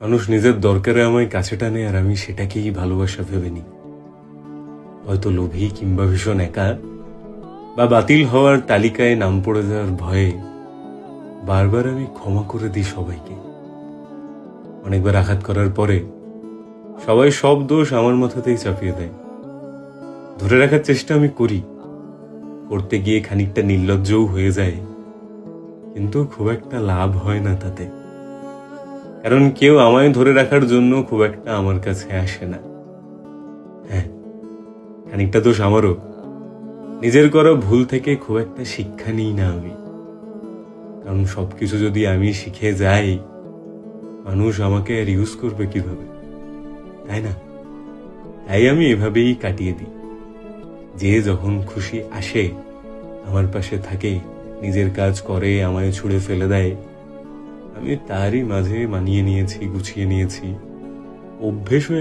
মানুষ নিজের দরকারে আমায় কাছে টানে আর আমি সেটাকেই ভালোবাসা ভেবে নিই। হয়তো লোভী কিংবা ভীষণ একা বা বাতিল হওয়ার তালিকায় নাম পড়ে যাওয়ার ভয়ে বারবার আমি ক্ষমা করে দিই সবাইকে। অনেকবার আঘাত করার পরে সবাই সব দোষ আমার মাথাতেই চাপিয়ে দেয়। ধরে রাখার চেষ্টা আমি করি, করতে গিয়ে খানিকটা নির্লজ্জও হয়ে যায়, কিন্তু খুব একটা লাভ হয় না তাতে। কারণ কেউ আমায় ধরে রাখার জন্য খুব একটা আমার কাছে আসে না। হ্যাঁ, খানিকটা দোষ আমারও। নিজের করা ভুল থেকে খুব একটা শিক্ষা নিই না আমি। কারণ সবকিছু যদি আমি শিখে যাই, মানুষ আমাকে আর ইউজ করবে কিভাবে, তাই না? তাই আমি এভাবেই কাটিয়ে দিই। যে যখন খুশি আসে আমার পাশে থাকে, নিজের কাজ করে, আমায় ছুঁড়ে ফেলে দেয়, আমি তারই মাঝে মানিয়ে নিয়েছি, গুছিয়ে নিয়েছি, অভ্যেস হয়ে